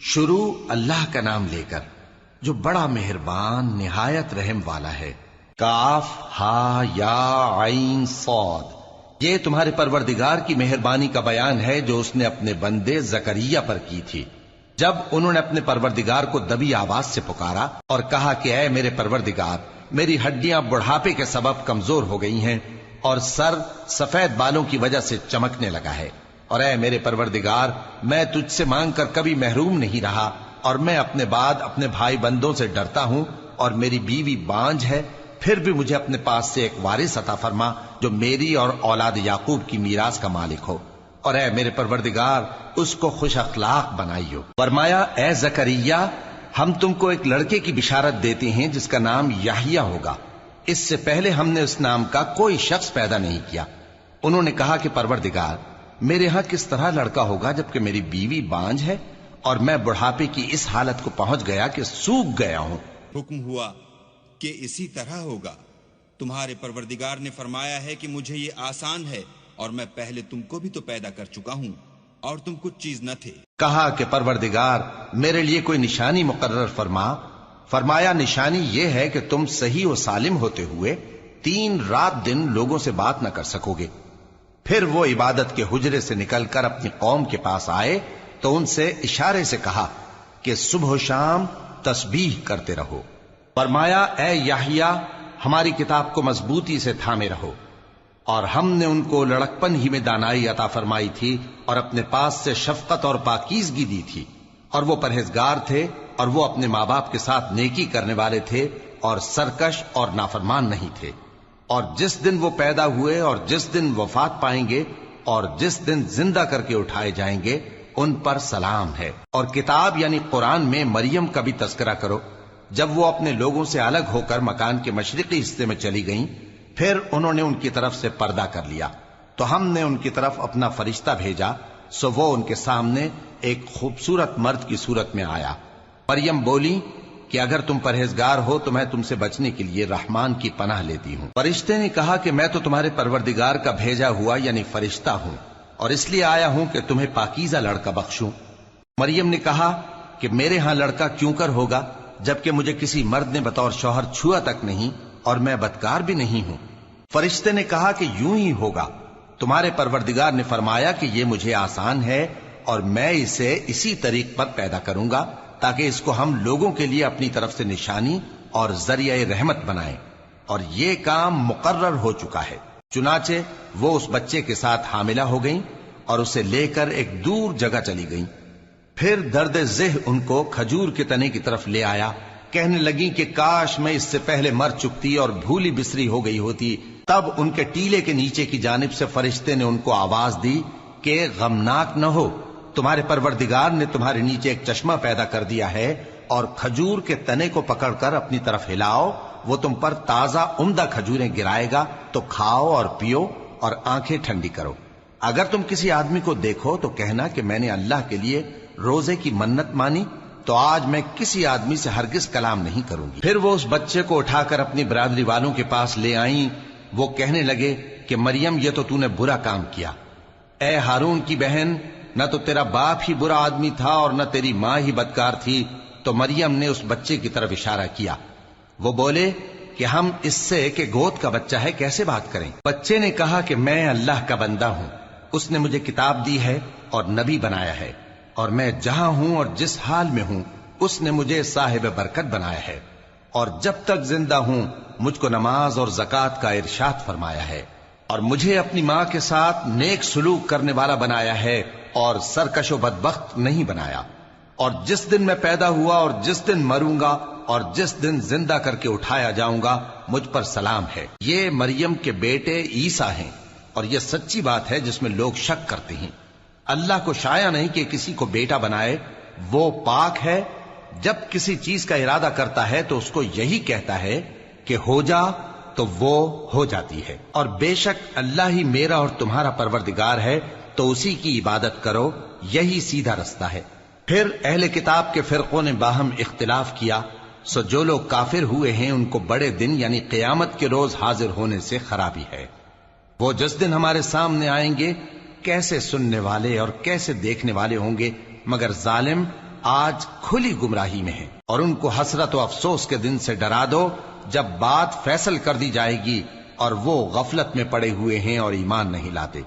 شروع اللہ کا نام لے کر جو بڑا مہربان نہایت رحم والا ہے۔ کاف ہا یا عین صاد، یہ تمہارے پروردگار کی مہربانی کا بیان ہے جو اس نے اپنے بندے زکریا پر کی تھی جب انہوں نے اپنے پروردگار کو دبی آواز سے پکارا اور کہا کہ اے میرے پروردگار، میری ہڈیاں بڑھاپے کے سبب کمزور ہو گئی ہیں اور سر سفید بالوں کی وجہ سے چمکنے لگا ہے، اور اے میرے پروردگار، میں تجھ سے مانگ کر کبھی محروم نہیں رہا، اور میں اپنے بعد اپنے بھائی بندوں سے ڈرتا ہوں، اور میری بیوی بانجھ ہے، پھر بھی مجھے اپنے پاس سے ایک وارث عطا فرما جو میری اور اولاد یعقوب کی میراث کا مالک ہو، اور اے میرے پروردگار اس کو خوش اخلاق بنائیو۔ فرمایا اے زکریا، ہم تم کو ایک لڑکے کی بشارت دیتے ہیں جس کا نام یحییٰ ہوگا، اس سے پہلے ہم نے اس نام کا کوئی شخص پیدا نہیں کیا۔ انہوں نے کہا کہ پروردگار، میرے ہاں کس طرح لڑکا ہوگا جبکہ میری بیوی بانجھ ہے اور میں بڑھاپے کی اس حالت کو پہنچ گیا کہ سوکھ گیا ہوں۔ حکم ہوا کہ اسی طرح ہوگا، تمہارے پروردگار نے فرمایا ہے کہ مجھے یہ آسان ہے، اور میں پہلے تم کو بھی تو پیدا کر چکا ہوں اور تم کچھ چیز نہ تھے۔ کہا کہ پروردگار میرے لیے کوئی نشانی مقرر فرما۔ فرمایا نشانی یہ ہے کہ تم صحیح و سالم ہوتے ہوئے 3 رات دن لوگوں سے بات نہ کر سکو گے۔ پھر وہ عبادت کے حجرے سے نکل کر اپنی قوم کے پاس آئے تو ان سے اشارے سے کہا کہ صبح و شام تسبیح کرتے رہو۔ فرمایا اے یحییٰ، ہماری کتاب کو مضبوطی سے تھامے رہو، اور ہم نے ان کو لڑکپن ہی میں دانائی عطا فرمائی تھی اور اپنے پاس سے شفقت اور پاکیزگی دی تھی، اور وہ پرہیزگار تھے اور وہ اپنے ماں باپ کے ساتھ نیکی کرنے والے تھے اور سرکش اور نافرمان نہیں تھے۔ اور جس دن وہ پیدا ہوئے اور جس دن وفات پائیں گے اور جس دن زندہ کر کے اٹھائے جائیں گے ان پر سلام ہے۔ اور کتاب یعنی قرآن میں مریم کا بھی تذکرہ کرو، جب وہ اپنے لوگوں سے الگ ہو کر مکان کے مشرقی حصے میں چلی گئیں، پھر انہوں نے ان کی طرف سے پردہ کر لیا تو ہم نے ان کی طرف اپنا فرشتہ بھیجا، سو وہ ان کے سامنے ایک خوبصورت مرد کی صورت میں آیا۔ مریم بولی کہ اگر تم پرہیزگار ہو تو میں تم سے بچنے کے لیے رحمان کی پناہ لیتی ہوں۔ فرشتے نے کہا کہ میں تو تمہارے پروردگار کا بھیجا ہوا یعنی فرشتہ ہوں، اور اس لیے آیا ہوں کہ تمہیں پاکیزہ لڑکا بخشوں۔ مریم نے کہا کہ میرے ہاں لڑکا کیوں کر ہوگا جبکہ مجھے کسی مرد نے بطور شوہر چھوا تک نہیں اور میں بدکار بھی نہیں ہوں۔ فرشتے نے کہا کہ یوں ہی ہوگا، تمہارے پروردگار نے فرمایا کہ یہ مجھے آسان ہے اور میں اسے اسی طریق پر پیدا کروں گا تاکہ اس کو ہم لوگوں کے لیے اپنی طرف سے نشانی اور ذریعہ رحمت بنائیں، اور یہ کام مقرر ہو چکا ہے۔ چنانچہ وہ اس بچے کے ساتھ حاملہ ہو گئیں اور اسے لے کر ایک دور جگہ چلی گئیں۔ پھر درد ذہ ان کو کھجور کے تنے کی طرف لے آیا، کہنے لگی کہ کاش میں اس سے پہلے مر چکتی اور بھولی بسری ہو گئی ہوتی۔ تب ان کے ٹیلے کے نیچے کی جانب سے فرشتے نے ان کو آواز دی کہ غمناک نہ ہو، تمہارے پروردگار نے تمہارے نیچے ایک چشمہ پیدا کر دیا ہے، اور کھجور کے تنے کو پکڑ کر اپنی طرف ہلاؤ، وہ تم پر تازہ عمدہ کھجوریں گرائے گا، تو کھاؤ اور پیو اور آنکھیں ٹھنڈی کرو۔ اگر تم کسی آدمی کو دیکھو تو کہنا کہ میں نے اللہ کے لیے روزے کی منت مانی، تو آج میں کسی آدمی سے ہرگز کلام نہیں کروں گی۔ پھر وہ اس بچے کو اٹھا کر اپنی برادری والوں کے پاس لے آئیں۔ وہ کہنے لگے کہ مریم یہ تو نے برا کام کیا، اے ہارون کی بہن، نہ تو تیرا باپ ہی برا آدمی تھا اور نہ تیری ماں ہی بدکار تھی۔ تو مریم نے اس بچے کی طرف اشارہ کیا۔ وہ بولے کہ ہم اس سے کہ گود کا بچہ ہے کیسے بات کریں؟ بچے نے کہا کہ میں اللہ کا بندہ ہوں، اس نے مجھے کتاب دی ہے اور نبی بنایا ہے، اور میں جہاں ہوں اور جس حال میں ہوں اس نے مجھے صاحب برکت بنایا ہے، اور جب تک زندہ ہوں مجھ کو نماز اور زکوٰۃ کا ارشاد فرمایا ہے، اور مجھے اپنی ماں کے ساتھ نیک سلوک کرنے والا بنایا ہے اور سرکش و بدبخت نہیں بنایا، اور جس دن میں پیدا ہوا اور جس دن مروں گا اور جس دن زندہ کر کے اٹھایا جاؤں گا مجھ پر سلام ہے۔ یہ مریم کے بیٹے عیسیٰ ہیں، اور یہ سچی بات ہے جس میں لوگ شک کرتے ہیں۔ اللہ کو شایع نہیں کہ کسی کو بیٹا بنائے، وہ پاک ہے، جب کسی چیز کا ارادہ کرتا ہے تو اس کو یہی کہتا ہے کہ ہو جا تو وہ ہو جاتی ہے، اور بے شک اللہ ہی میرا اور تمہارا پروردگار ہے، تو اسی کی عبادت کرو، یہی سیدھا رستہ ہے۔ پھر اہل کتاب کے فرقوں نے باہم اختلاف کیا، سو جو لوگ کافر ہوئے ہیں ان کو بڑے دن یعنی قیامت کے روز حاضر ہونے سے خرابی ہے۔ وہ جس دن ہمارے سامنے آئیں گے کیسے سننے والے اور کیسے دیکھنے والے ہوں گے، مگر ظالم آج کھلی گمراہی میں ہیں، اور ان کو حسرت و افسوس کے دن سے ڈرا دو جب بات فیصل کر دی جائے گی اور وہ غفلت میں پڑے ہوئے ہیں اور ایمان نہیں لاتے۔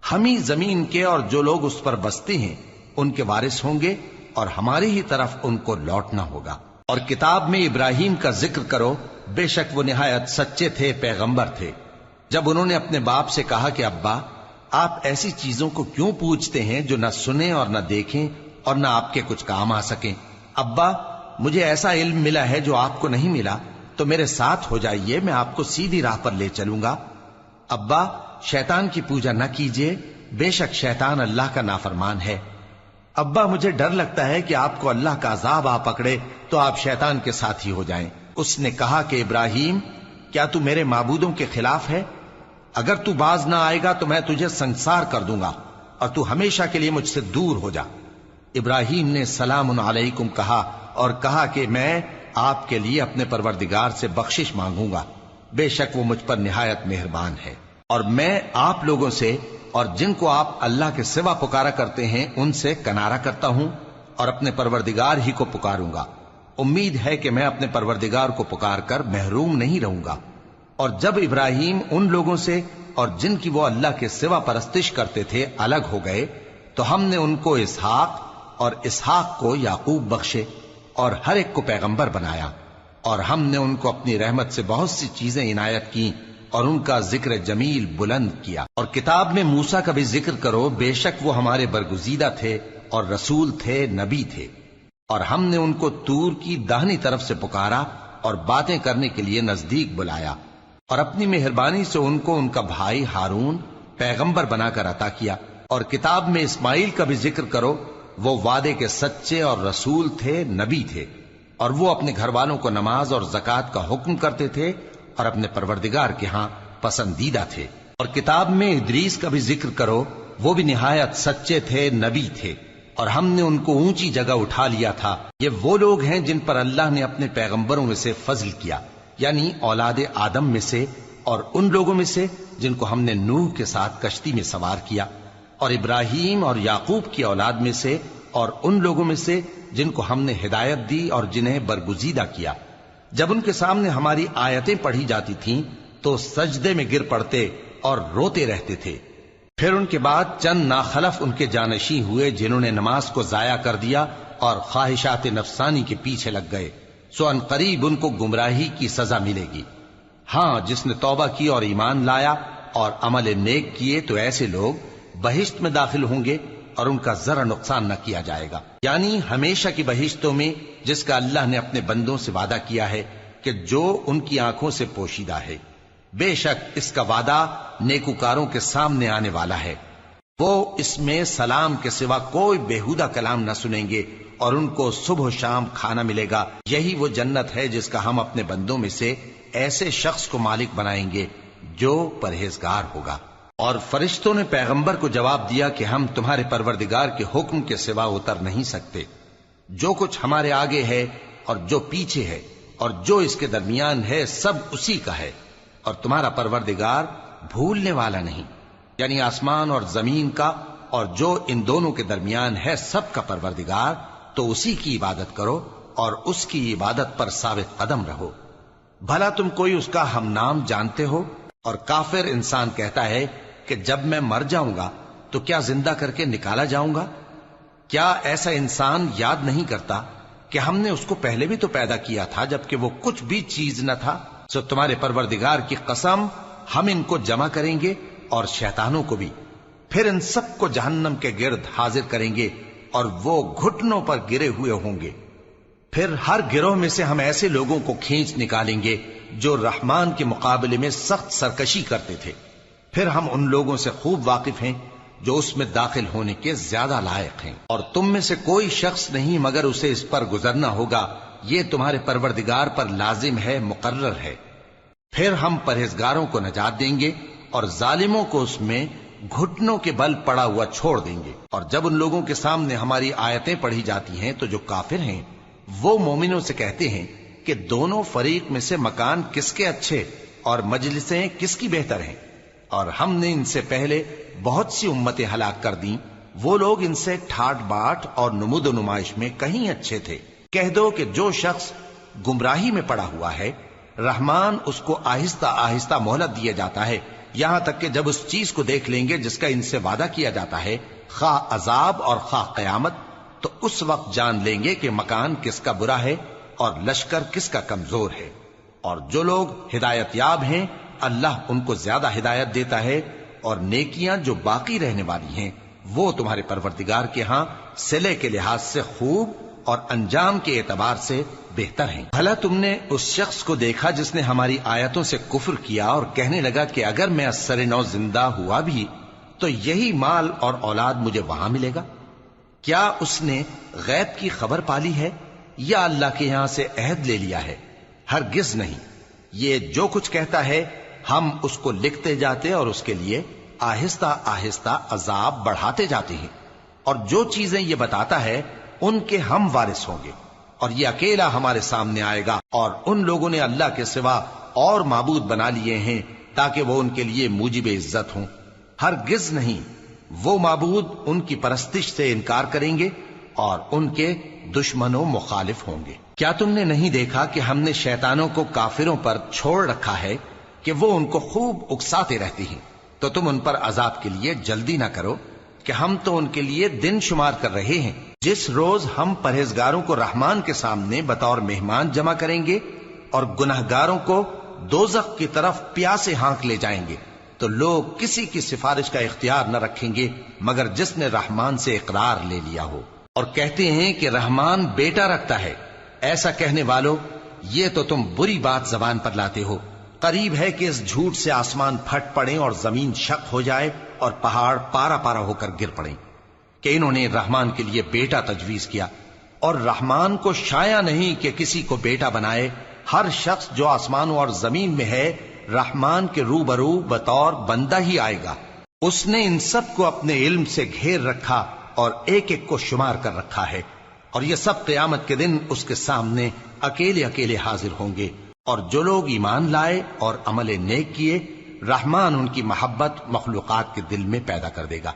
ہم ہی زمین کے اور جو لوگ اس پر بستے ہیں ان کے وارث ہوں گے، اور ہماری ہی طرف ان کو لوٹنا ہوگا۔ اور کتاب میں ابراہیم کا ذکر کرو، بے شک وہ نہایت سچے تھے، پیغمبر تھے۔ جب انہوں نے اپنے باپ سے کہا کہ ابا، آپ ایسی چیزوں کو کیوں پوچھتے ہیں جو نہ سنیں اور نہ دیکھیں اور نہ آپ کے کچھ کام آ سکیں؟ ابا، مجھے ایسا علم ملا ہے جو آپ کو نہیں ملا، تو میرے ساتھ ہو جائیے، میں آپ کو سیدھی راہ پر لے چلوں گا۔ ابا، شیطان کی پوجا نہ کیجیے، بے شک شیطان اللہ کا نافرمان ہے۔ ابا، مجھے ڈر لگتا ہے کہ آپ کو اللہ کا عذاب آ پکڑے تو آپ شیطان کے ساتھی ہو جائیں۔ اس نے کہا کہ ابراہیم، کیا تو میرے معبودوں کے خلاف ہے؟ اگر تو باز نہ آئے گا تو میں تجھے سنسار کر دوں گا، اور تو ہمیشہ کے لیے مجھ سے دور ہو جا۔ ابراہیم نے سلام علیکم کہا اور کہا کہ میں آپ کے لیے اپنے پروردگار سے بخشش مانگوں گا، بے شک وہ مجھ پر نہایت مہربان ہے، اور میں آپ لوگوں سے اور جن کو آپ اللہ کے سوا پکارا کرتے ہیں ان سے کنارہ کرتا ہوں، اور اپنے پروردگار ہی کو پکاروں گا۔ امید ہے کہ میں اپنے پروردگار کو پکار کر محروم نہیں رہوں گا۔ اور جب ابراہیم ان لوگوں سے اور جن کی وہ اللہ کے سوا پرستش کرتے تھے الگ ہو گئے، تو ہم نے ان کو اسحاق اور اسحاق کو یعقوب بخشے، اور ہر ایک کو پیغمبر بنایا، اور ہم نے ان کو اپنی رحمت سے بہت سی چیزیں عنایت کی، اور ان کا ذکر جمیل بلند کیا۔ اور کتاب میں موسیٰ کا بھی ذکر کرو، بے شک وہ ہمارے برگزیدہ تھے اور رسول تھے، نبی تھے، اور ہم نے ان کو طور کی داہنی طرف سے پکارا اور باتیں کرنے کے لیے نزدیک بلایا، اور اپنی مہربانی سے ان کو ان کا بھائی ہارون پیغمبر بنا کر عطا کیا۔ اور کتاب میں اسماعیل کا بھی ذکر کرو، وہ وعدے کے سچے اور رسول تھے، نبی تھے، اور وہ اپنے گھر والوں کو نماز اور زکوٰۃ کا حکم کرتے تھے اور اپنے پروردگار کے ہاں پسندیدہ تھے۔ اور کتاب میں ادریس کا بھی ذکر کرو، وہ بھی نہایت سچے تھے، نبی تھے، اور ہم نے ان کو اونچی جگہ اٹھا لیا تھا۔ یہ وہ لوگ ہیں جن پر اللہ نے اپنے پیغمبروں میں سے فضل کیا، یعنی اولاد آدم میں سے، اور ان لوگوں میں سے جن کو ہم نے نوح کے ساتھ کشتی میں سوار کیا، اور ابراہیم اور یعقوب کی اولاد میں سے، اور ان لوگوں میں سے جن کو ہم نے ہدایت دی اور جنہیں برگزیدہ کیا۔ جب ان کے سامنے ہماری آیتیں پڑھی جاتی تھیں تو سجدے میں گر پڑتے اور روتے رہتے تھے۔ پھر ان کے بعد چند ناخلف ان کے جانشین ہوئے جنہوں نے نماز کو ضائع کر دیا اور خواہشات نفسانی کے پیچھے لگ گئے، سو ان قریب ان کو گمراہی کی سزا ملے گی۔ ہاں، جس نے توبہ کی اور ایمان لایا اور عمل نیک کیے تو ایسے لوگ بہشت میں داخل ہوں گے اور ان کا ذرا نقصان نہ کیا جائے گا، یعنی ہمیشہ کی بہشتوں میں جس کا اللہ نے اپنے بندوں سے وعدہ کیا ہے کہ جو ان کی آنکھوں سے پوشیدہ ہے۔ بے شک اس کا وعدہ نیکوکاروں کے سامنے آنے والا ہے، وہ اس میں سلام کے سوا کوئی بیہودہ کلام نہ سنیں گے، اور ان کو صبح و شام کھانا ملے گا۔ یہی وہ جنت ہے جس کا ہم اپنے بندوں میں سے ایسے شخص کو مالک بنائیں گے جو پرہیزگار ہوگا۔ اور فرشتوں نے پیغمبر کو جواب دیا کہ ہم تمہارے پروردگار کے حکم کے سوا اتر نہیں سکتے، جو کچھ ہمارے آگے ہے اور جو پیچھے ہے اور جو اس کے درمیان ہے سب اسی کا ہے، اور تمہارا پروردگار بھولنے والا نہیں، یعنی آسمان اور زمین کا اور جو ان دونوں کے درمیان ہے سب کا پروردگار، تو اسی کی عبادت کرو اور اس کی عبادت پر ثابت قدم رہو۔ بھلا تم کوئی اس کا ہم نام جانتے ہو؟ اور کافر انسان کہتا ہے کہ جب میں مر جاؤں گا تو کیا زندہ کر کے نکالا جاؤں گا؟ کیا ایسا انسان یاد نہیں کرتا کہ ہم نے اس کو پہلے بھی تو پیدا کیا تھا جبکہ وہ کچھ بھی چیز نہ تھا؟ سو تمہارے پروردگار کی قسم، ہم ان کو جمع کریں گے اور شیطانوں کو بھی، پھر ان سب کو جہنم کے گرد حاضر کریں گے اور وہ گھٹنوں پر گرے ہوئے ہوں گے۔ پھر ہر گروہ میں سے ہم ایسے لوگوں کو کھینچ نکالیں گے جو رحمان کے مقابلے میں سخت سرکشی کرتے تھے، پھر ہم ان لوگوں سے خوب واقف ہیں جو اس میں داخل ہونے کے زیادہ لائق ہیں، اور تم میں سے کوئی شخص نہیں مگر اسے اس پر گزرنا ہوگا، یہ تمہارے پروردگار پر لازم ہے، مقرر ہے۔ پھر ہم پرہیزگاروں کو نجات دیں گے اور ظالموں کو اس میں گھٹنوں کے بل پڑا ہوا چھوڑ دیں گے۔ اور جب ان لوگوں کے سامنے ہماری آیتیں پڑھی جاتی ہیں تو جو کافر ہیں وہ مومنوں سے کہتے ہیں کہ دونوں فریق میں سے مکان کس کے اچھے اور مجلسیں کس کی بہتر ہیں، اور ہم نے ان سے پہلے بہت سی امتیں ہلاک کر دیں وہ لوگ ان سے ٹھاٹ باٹ اور نمود و نمائش میں کہیں اچھے تھے۔ کہہ دو کہ جو شخص گمراہی میں پڑا ہوا ہے، رحمان اس کو آہستہ آہستہ مہلت دیا جاتا ہے، یہاں تک کہ جب اس چیز کو دیکھ لیں گے جس کا ان سے وعدہ کیا جاتا ہے، خواہ عذاب اور خواہ قیامت، تو اس وقت جان لیں گے کہ مکان کس کا برا ہے اور لشکر کس کا کمزور ہے۔ اور جو لوگ ہدایت یاب ہیں اللہ ان کو زیادہ ہدایت دیتا ہے، اور نیکیاں جو باقی رہنے والی ہیں وہ تمہارے پروردگار کے ہاں صلے کے لحاظ سے خوب اور انجام کے اعتبار سے بہتر ہیں۔ بھلا تم نے اس شخص کو دیکھا جس نے ہماری آیتوں سے کفر کیا اور کہنے لگا کہ اگر میں اثر نو زندہ ہوا بھی تو یہی مال اور اولاد مجھے وہاں ملے گا؟ کیا اس نے غیب کی خبر پالی ہے یا اللہ کے یہاں سے عہد لے لیا ہے؟ ہرگز نہیں، یہ جو کچھ کہتا ہے ہم اس کو لکھتے جاتے اور اس کے لیے آہستہ آہستہ عذاب بڑھاتے جاتے ہیں، اور جو چیزیں یہ بتاتا ہے ان کے ہم وارث ہوں گے، اور یہ اکیلا ہمارے سامنے آئے گا۔ اور ان لوگوں نے اللہ کے سوا اور معبود بنا لیے ہیں تاکہ وہ ان کے لیے موجب عزت ہوں۔ ہرگز نہیں، وہ معبود ان کی پرستش سے انکار کریں گے اور ان کے دشمن و مخالف ہوں گے۔ کیا تم نے نہیں دیکھا کہ ہم نے شیطانوں کو کافروں پر چھوڑ رکھا ہے کہ وہ ان کو خوب اکساتے رہتے ہیں؟ تو تم ان پر عذاب کے لیے جلدی نہ کرو کہ ہم تو ان کے لیے دن شمار کر رہے ہیں۔ جس روز ہم پرہیزگاروں کو رحمان کے سامنے بطور مہمان جمع کریں گے اور گناہگاروں کو دوزخ کی طرف پیاسے ہانک لے جائیں گے، تو لوگ کسی کی سفارش کا اختیار نہ رکھیں گے مگر جس نے رحمان سے اقرار لے لیا ہو۔ اور کہتے ہیں کہ رحمان بیٹا رکھتا ہے۔ ایسا کہنے والوں، یہ تو تم بری بات زبان پر لاتے ہو۔ قریب ہے کہ اس جھوٹ سے آسمان پھٹ پڑے اور زمین شق ہو جائے اور پہاڑ پارا پارا ہو کر گر پڑیں کہ انہوں نے رحمان کے لیے بیٹا تجویز کیا، اور رحمان کو شایع نہیں کہ کسی کو بیٹا بنائے۔ ہر شخص جو آسمانوں اور زمین میں ہے رحمان کے روبرو بطور بندہ ہی آئے گا۔ اس نے ان سب کو اپنے علم سے گھیر رکھا اور ایک ایک کو شمار کر رکھا ہے، اور یہ سب قیامت کے دن اس کے سامنے اکیلے اکیلے حاضر ہوں گے۔ اور جو لوگ ایمان لائے اور عمل نیک کیے، رحمان ان کی محبت مخلوقات کے دل میں پیدا کر دے گا۔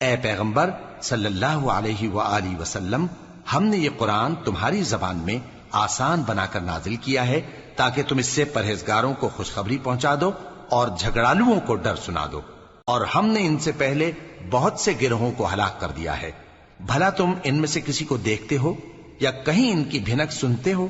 اے پیغمبر صلی اللہ علیہ وآلہ وسلم، ہم نے یہ قرآن تمہاری زبان میں آسان بنا کر نازل کیا ہے تاکہ تم اس سے پرہیزگاروں کو خوشخبری پہنچا دو اور جھگڑالوؤں کو ڈر سنا دو۔ اور ہم نے ان سے پہلے بہت سے گروہوں کو ہلاک کر دیا ہے۔ بھلا تم ان میں سے کسی کو دیکھتے ہو یا کہیں ان کی بھنک سنتے ہو؟